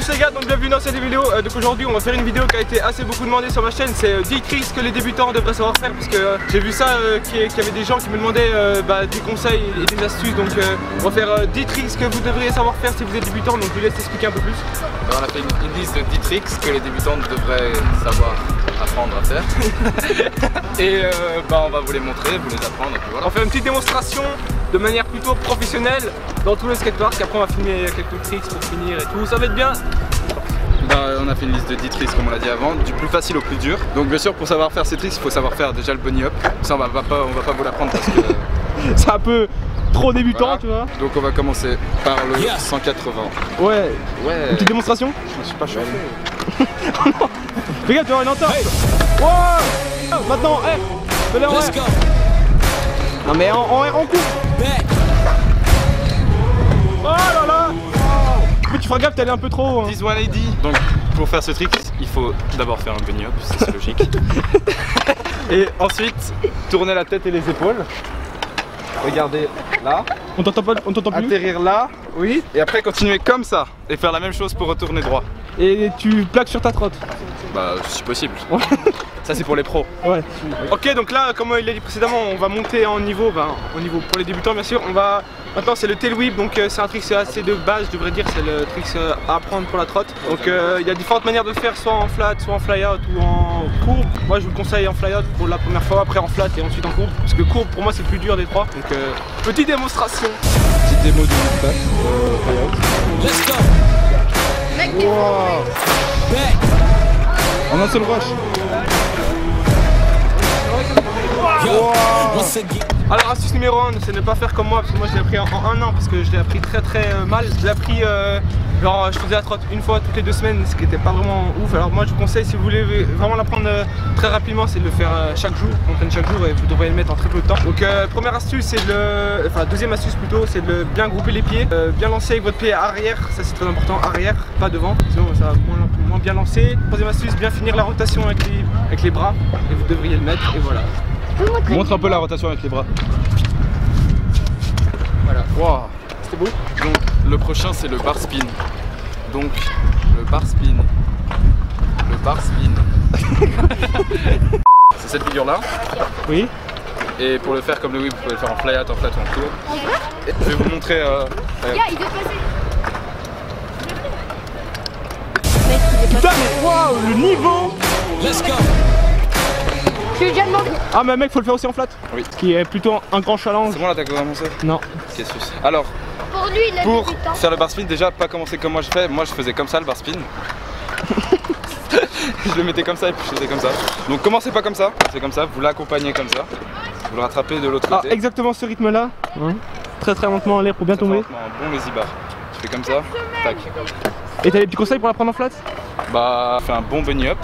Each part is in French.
tous les gars, donc bienvenue dans cette vidéo. Donc aujourd'hui on va faire une vidéo qui a été assez beaucoup demandée sur ma chaîne. C'est 10 tricks que les débutants devraient savoir faire. Parce que j'ai vu ça, qu'il y avait des gens qui me demandaient des conseils et des astuces. Donc on va faire 10 tricks que vous devriez savoir faire si vous êtes débutant. Donc je vous laisse expliquer un peu plus. Alors, on a fait une liste de 10 tricks que les débutants devraient savoir apprendre à faire. Et on va vous les montrer, vous les apprendre. Et puis voilà. On va faire une petite démonstration de manière plutôt professionnelle dans tout le skatepark. Après on va filmer quelques tricks pour finir et tout. Ça va être bien. On a fait une liste de 10 tricks comme on l'a dit avant, du plus facile au plus dur. Donc bien sûr pour savoir faire ces tricks, il faut savoir faire déjà le bunny up. Ça on va pas vous l'apprendre parce que c'est un peu trop débutant, voilà. Tu vois. Donc on va commencer par le 180. Ouais. Une petite démonstration. Je me suis pas chauffé. Fais gaffe, tu vas avoir une entente. Hey. Wow. Maintenant, fais-le en R. Non mais en R en coupe. Oh là là. Mais tu feras gaffe, t'es allé un peu trop haut. Hein. 180. Donc pour faire ce trick, il faut d'abord faire un bunny up, c'est logique. Et ensuite, tourner la tête et les épaules. Regardez là. On t'entend plus. Atterrir là, oui. Et après continuer comme ça et faire la même chose pour retourner droit. Et tu plaques sur ta trotte. Bah si possible. Ça c'est pour les pros. Ouais. Ok, donc là, comme il l'a dit précédemment, on va monter en niveau, au niveau pour les débutants bien sûr. Maintenant c'est le tail whip, donc c'est un trick assez de base, je devrais dire, c'est le trick à apprendre pour la trotte. Donc il y a différentes manières de le faire, soit en flat, soit en fly out ou en courbe. Moi je vous le conseille en fly out pour la première fois, après en flat et ensuite en courbe. Parce que courbe pour moi c'est le plus dur des trois. Donc petite démonstration. Petite démo du flat, fly out. Let's go. Wow. En un seul rush. Wow. Alors astuce numéro 1, c'est ne pas faire comme moi, parce que moi je l'ai appris en un an, parce que je l'ai appris très mal. Je l'ai appris genre je faisais la trotte une fois toutes les 2 semaines, ce qui n'était pas vraiment ouf. Alors moi je vous conseille, si vous voulez vraiment l'apprendre très rapidement, c'est de le faire chaque jour, qu'on chaque jour, et vous devriez le mettre en très peu de temps. Donc première astuce, c'est deuxième astuce plutôt, c'est de bien grouper les pieds, bien lancer avec votre pied arrière, ça c'est très important, arrière, pas devant, sinon ça va moins bien lancer. Troisième astuce, bien finir la rotation avec les bras, et vous devriez le mettre, et voilà. Montre un peu la rotation avec les bras. Voilà. Wow. C'était beau. Donc le prochain c'est le bar spin. Donc le bar spin. Le bar spin. C'est cette figure là. Oui. Et pour le faire comme le whip, vous pouvez le faire en fly out, en flat ou en courbe. Je vais vous montrer. Il veut passer. Putain mais waouh, le niveau. Let's go. Je lui ai déjà demandé. Ah mais mec, faut le faire aussi en flat. Oui. Ce qui est plutôt un grand challenge. C'est bon là, t'as commencé? Non. Qu'est-ce que c'est? Alors, pour lui, il a pour faire le bar spin, déjà pas commencer comme moi je fais. Moi je faisais comme ça le bar spin. Je le mettais comme ça et puis je faisais comme ça. Donc commencez pas comme ça, c'est comme ça, vous l'accompagnez comme ça. Vous le rattrapez de l'autre côté. Exactement ce rythme là. Très lentement en l'air pour bien tomber. Un bon lazy bar. Tu fais comme ça, tac. Et t'as des petits conseils pour la prendre en flat? Bah, fais un bon bunny up.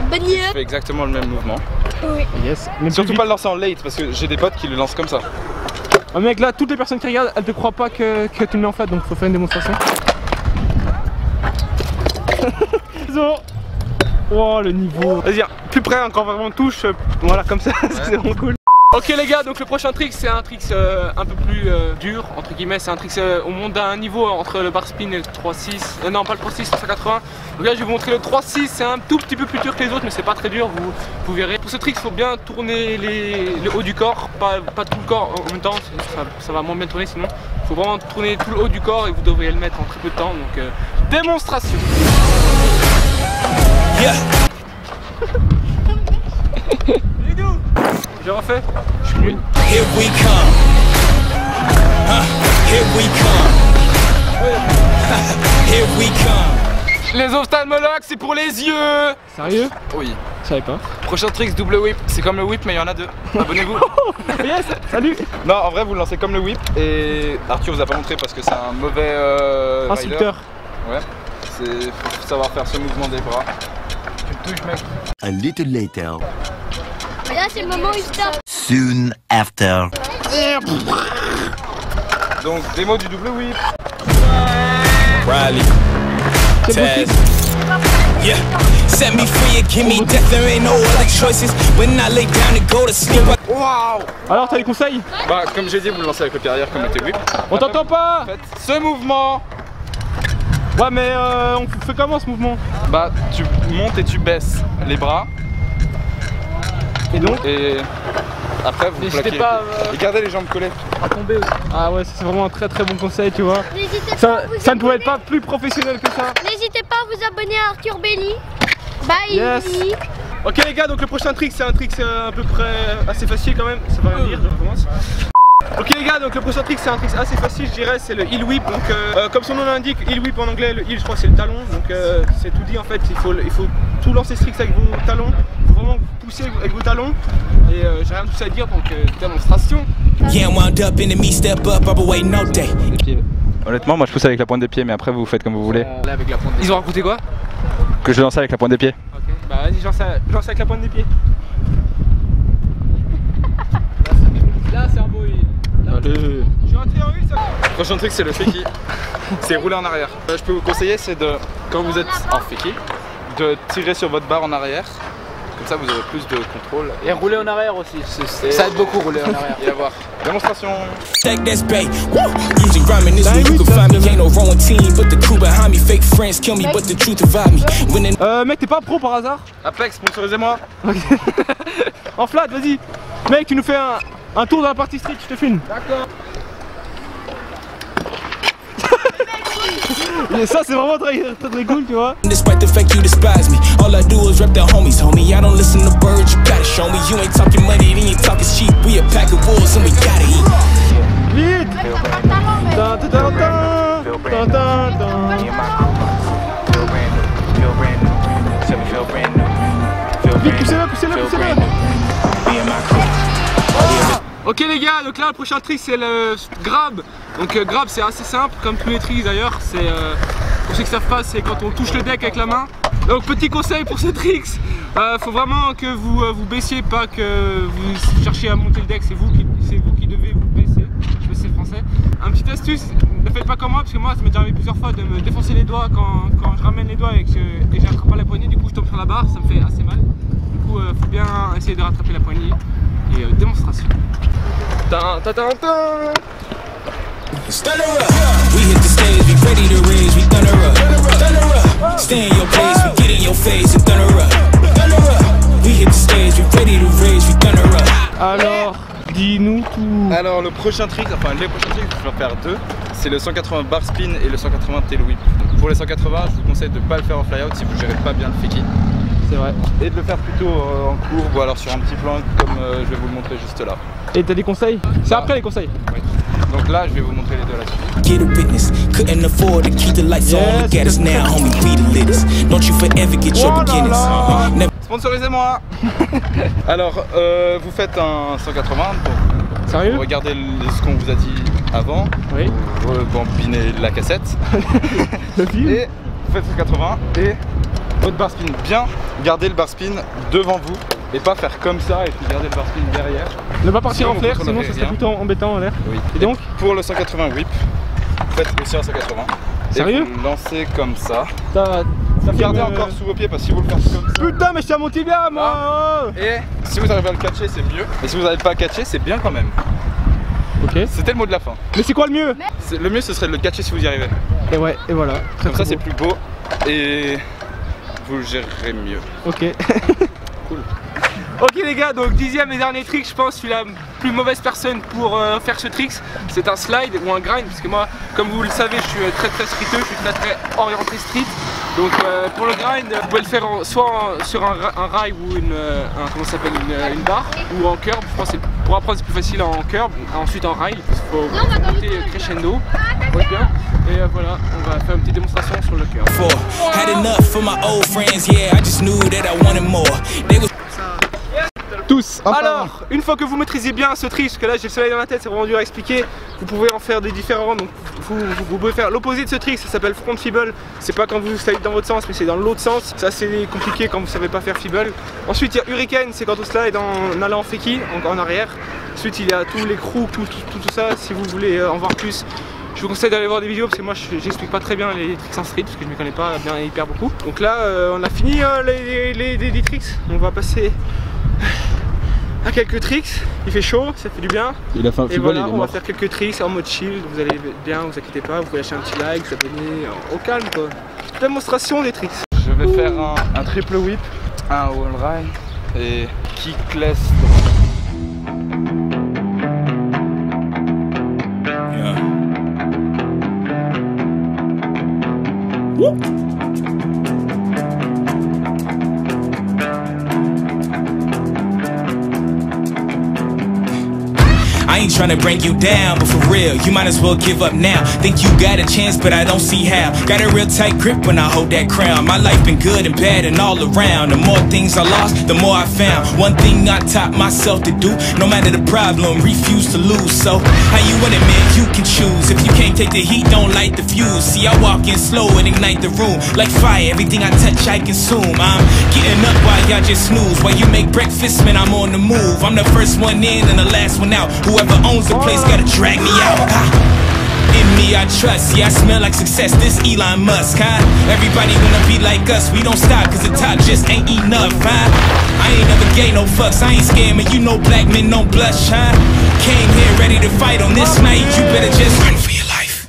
Bunny up. Tu fais exactement le même mouvement. Oui. Yes. Mais surtout pas le lancer en late parce que j'ai des potes qui le lancent comme ça. Ah mec, là toutes les personnes qui regardent, elles te croient pas que tu le mets en flat, donc faut faire une démonstration. Oh le niveau. Vas-y, plus près, encore vraiment touche. Voilà, comme ça, c'est vraiment cool. Ok les gars, donc le prochain trick c'est un trick un peu plus dur, entre guillemets, c'est un trick on monte d'un niveau entre le bar spin et le 3-6, non pas le 3-6, le 180. Donc là je vais vous montrer le 3-6, c'est un tout petit peu plus dur que les autres mais c'est pas très dur, vous verrez. Pour ce trick il faut bien tourner le haut du corps, pas tout le corps en même temps, ça va moins bien tourner sinon. Il faut vraiment tourner tout le haut du corps et vous devriez le mettre en très peu de temps, donc démonstration. Yeah. Je refais. Je suis nul. Here we come. Here we come. Here we come. Les ophtalmologues, c'est pour les yeux. Sérieux? Oui. Je savais pas. Prochain trick, double whip. C'est comme le whip, mais il y en a 2. Abonnez-vous. Yes, salut. Non, en vrai, vous le lancez comme le whip. Et Arthur vous a pas montré parce que c'est un mauvais instructeur. Ouais. Faut savoir faire ce mouvement des bras. Tu le touches, mec. A little later. Et là, c'est le moment où il stop. Soon after. Donc, démo du double whip. Riley. Taz. Yeah. Set me free and give me death. There ain't no other choices. When I lay down to go to sleep. Waouh. Alors, t'as des conseils? Bah, comme j'ai dit, vous le lancez avec le pied arrière comme le whip. On t'entend pas. Faites ce mouvement. Ouais mais on fait comment ce mouvement? Bah tu montes et tu baisses les bras. Et donc? Et après vous plaquez. Pas, et gardez les jambes collées. À tomber aussi. Ah ouais, c'est vraiment un très très bon conseil, tu vois. Ça ne pouvait être pas plus professionnel que ça. N'hésitez pas à vous abonner à Arthur Belli. Bye. Yes. Ok les gars, donc le prochain trick c'est un trick à peu près assez facile quand même. Ça va rien dire, je recommence. Ok les gars, donc le prochain trick c'est un trick assez facile, je dirais, c'est le heel whip. Donc comme son nom l'indique, heel whip en anglais, le heel je crois c'est le talon. Donc c'est tout dit en fait, il faut tout lancer ce trick avec vos talons. Il faut vraiment pousser avec vos talons. Et j'ai rien de plus à dire, donc démonstration. Yeah, I'm wound up in the me step up, I've been waiting all day. Les pieds. Honnêtement moi je pousse avec la pointe des pieds mais après vous faites comme vous voulez. Là avec la pointe des pieds. Ils ont raconté quoi? Que je lance avec la pointe des pieds. Ok, bah vas-y lance avec la pointe des pieds. Là c'est un beau heel. Allez. Je suis rentré en heel ça. Prochain truc c'est le fakie. C'est rouler en arrière. Je peux vous conseiller c'est de, quand vous êtes en fakie, de tirer sur votre barre en arrière. Comme ça vous aurez plus de contrôle. Et rouler en arrière aussi, ça aide beaucoup rouler en arrière. Et avoir démonstration. Take this bait. Woo! Usually rhyming this way, you can find me. Ain't no wrong team, but the crew behind me. Fake friends kill me, but the truth divide me. Winning. Mec, t'es pas pro par hasard? Apex, sponsorisez-moi. En flat, vas-y. Mec, tu nous fais un tour dans la partie street, je te filme. D'accord. Et ça c'est vraiment très cool, tu vois. Despite the fact you despise me, all I do is rep the homies, homie. I don't listen to birds, you gotta show me. You ain't talking money, then you talking cheap. We a pack of wolves and we gotta eat. Vite. Vite, poussez-le. Ok les gars, donc là le prochain trick c'est le grab. Donc grab c'est assez simple comme tous les tricks d'ailleurs. C'est pour ceux qui savent pas, c'est quand on touche le deck avec la main. Donc petit conseil pour ce trick, faut vraiment que vous baissiez, pas que vous cherchiez à monter le deck. C'est vous qui devez vous baisser. Je sais c'est français. Un petit astuce, ne faites pas comme moi parce que moi ça m'est déjà arrivé plusieurs fois de me défoncer les doigts quand je ramène les doigts et que j'attrape pas la poignée. Du coup je tombe sur la barre, ça me fait assez mal. Du coup faut bien essayer de rattraper la poignée. Et démonstration. Stunner up. We hit the stage, we ready to raise, we thunder up. Thunder up. Stay in your place, we get in your face and thunder up. Thunder up. We hit the stage, we ready to raise, we thunder up. Alors, dis-nous tout. Alors le prochain trick, enfin les prochains tricks, je vais en faire deux. C'est le 180 bar spin et le 180 tail whip. Pour les 180, je vous conseille de ne pas le faire en fly out si vous gérez pas bien le fakie. C'est vrai. Et de le faire plutôt en courbe ou alors sur un petit plan comme je vais vous le montrer juste là. Et t'as des conseils? C'est après les conseils. Oui. Donc là je vais vous montrer les deux là-dessus. Get a witness, couldn't afford to keep the lights on. Look at us now, homie, we the littest. Don't you forever get your beginnings. Sponsorisez-moi. Alors vous faites un 180. Donc, sérieux? vous regardez ce qu'on vous a dit avant. Oui. Vous rebobinez la cassette. Le film. Et vous faites 180 et votre bar spin bien. Gardez le bar spin devant vous et pas faire comme ça et puis garder le bar spin derrière. Ne pas partir en flair, sinon ça rien. serait plutôt embêtant en l'air. Oui. Et donc pour le 180 whip, vous faites aussi un 180. Sérieux? Et vous lancez comme ça. Ça Gardez encore sous vos pieds parce que si vous le faites comme ça. Putain mais je tiens mon tibia moi. Et si vous arrivez à le catcher c'est mieux. Et si vous n'arrivez pas à catcher c'est bien quand même. Ok. C'était le mot de la fin. Mais c'est quoi le mieux? Le mieux ce serait de le catcher si vous y arrivez. Et ouais, et voilà. Très, comme ça c'est plus beau et vous le gérerez mieux. Ok. Cool. Ok les gars, donc 10e et dernier trick, je pense que je suis la plus mauvaise personne pour faire ce trick. C'est un slide ou un grind, parce que moi, comme vous le savez, je suis très streeteux, je suis très orienté street. Donc pour le grind, vous pouvez le faire soit sur un rail ou une barre, ou en curb. Je pense que pour apprendre c'est plus facile en curb, ensuite en rail, il faut monter crescendo. Ouais, bien. Et voilà, on va faire une petite démonstration sur le curb. Had enough for my old friends, yeah, I just knew that I wanted more. They was Tous. Alors, une fois que vous maîtrisez bien ce trick, parce que là j'ai le soleil dans la tête, c'est vraiment dur à expliquer, vous pouvez en faire des différents. Donc vous pouvez faire l'opposé de ce trick, ça s'appelle front fibble. C'est pas quand vous slide dans votre sens, mais c'est dans l'autre sens. Ça c'est compliqué quand vous savez pas faire fibble. Ensuite il y a hurricane, c'est quand on slide en allant en fakie, en arrière. Ensuite il y a tous les crooks, tout ça. Si vous voulez en voir plus, je vous conseille d'aller voir des vidéos parce que moi j'explique pas très bien les tricks en street parce que je me connais pas bien hyper beaucoup. Donc là on a fini les 10 tricks, on va passer à quelques tricks. Il fait chaud, ça fait du bien. Il a fait un Et voilà, on va faire quelques tricks en mode chill. Vous allez bien, vous inquiétez pas. Vous pouvez lâcher un petit like, vous abonner au calme quoi. Démonstration des tricks. Je vais faire un triple whip, un wall ride et kickless. I ain't tryna bring you down, but for real, you might as well give up now. Think you got a chance, but I don't see how. Got a real tight grip when I hold that crown. My life been good and bad and all around. The more things I lost, the more I found. One thing I taught myself to do, no matter the problem, refuse to lose. So, how you want it, man? You can choose. If you can't take the heat, don't light the fuse. See, I walk in slow and ignite the room. Like fire, everything I touch, I consume. I'm getting up while y'all just snooze. While you make breakfast, man, I'm on the move. I'm the first one in and the last one out. Whoever owns the place gotta drag me out. In me I trust, yeah I smell like success, this Elon Musk, huh? Everybody wanna be like us, we don't stop cause the top just ain't enough, huh? I ain't never gave no fucks, I ain't scared, man, you know black men don't blush, huh? Came here ready to fight on this night, you better just run for your life.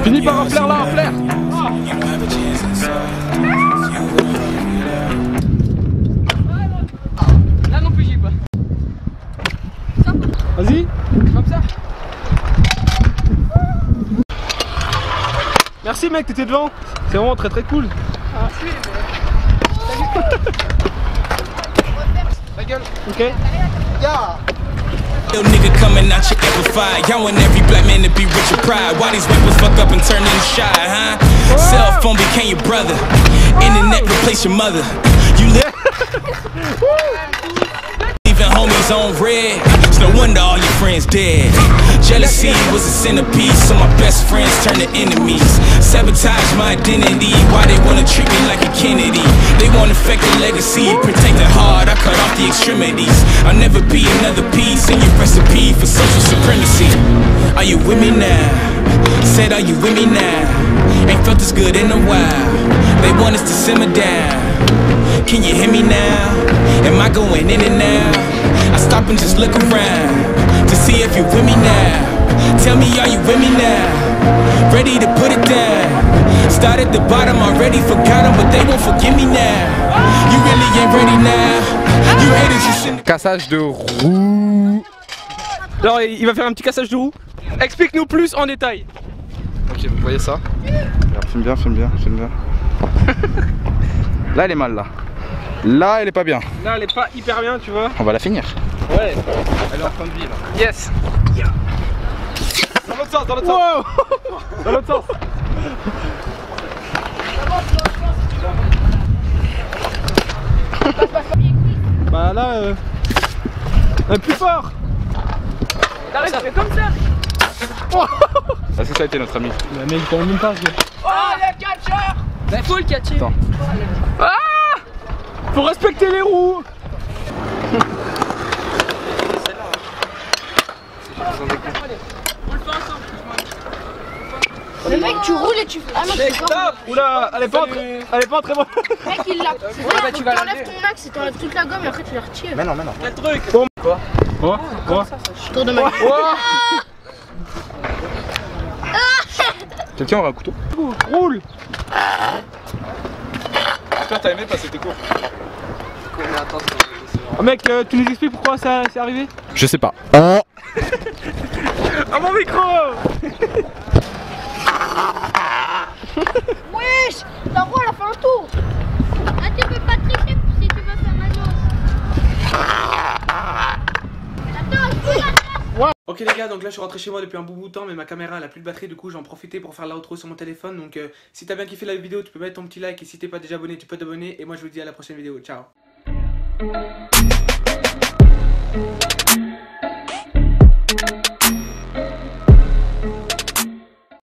Finis par un flair là, un flair. Là non plus j'y pas. Vas-y, comme ça. Merci mec, t'étais devant. C'est vraiment très très cool. Ta gueule. Ok. Little nigga coming out your amplified. Y'all want every black man to be rich with pride. Why these rappers fuck up and turn into shy, huh? Cell phone became your brother. Internet replace your mother. You live leaving homies on red. It's no wonder all your friends dead. Jealousy was a centerpiece, so my best friends turned to enemies. Sabotage my identity. Why they wanna treat me like a Kennedy? They want to affect the legacy. Protect the heart, I cut off the extremities. I'll never be another piece in your recipe for social supremacy. Are you with me now? Said, are you with me now? Ain't felt this good in a while. They want us to simmer down. Can you hear me now? Am I going in and out? I stop and just look around to see if you're with me now. Tell me, are you with me now? Ready to put it down. Start at the bottom, already forgot them, but they won't forgive me now. You really ain't ready now. You haters, you shouldn't. Cassage de roue. Alors il va faire un petit cassage de roue. Explique-nous plus en détail. Ok, vous voyez ça? Alors, filme bien, filme bien, filme bien. Là elle est mal là. Là elle est pas bien. Là elle est pas hyper bien tu vois. On va la finir. Ouais. Elle est en fin de vie là. Yes. Dans l'autre sens, dans l'autre sens. Wow. Dans l'autre sens. Bah là plus fort. T'arrêtes, fais comme ça. Est-ce que ça a été notre ami? Mais mec, quand même pas. Oh le catcheur. Bah faut le catcher. Attends. Ah, faut respecter les roues. Le mec, tu roules et tu fais. Ah non, c'est Stop. Oula, elle est pas très bonne. mec, il l'a. bah, tu vas T'enlèves ton axe et t'enlèves toute la gomme et après tu la retires. Mais non, mais non. Quel truc. Bon. Quoi? Quoi? Tour de magie. Quelqu'un aura un couteau? Roule. J'espère que t'as aimé parce que c'était court. Oh mec, tu nous expliques pourquoi ça c'est arrivé? Je sais pas. Ah mon micro. Wesh, la roue elle a fait un tour. Ah tu peux pas tricher si tu veux faire Manos. Ok les gars, donc là je suis rentré chez moi depuis un bout de temps mais ma caméra elle a plus de batterie, du coup j'en profitais pour faire l'outro sur mon téléphone. Donc si t'as bien kiffé la vidéo tu peux mettre ton petit like et si t'es pas déjà abonné tu peux t'abonner et moi je vous dis à la prochaine vidéo, ciao.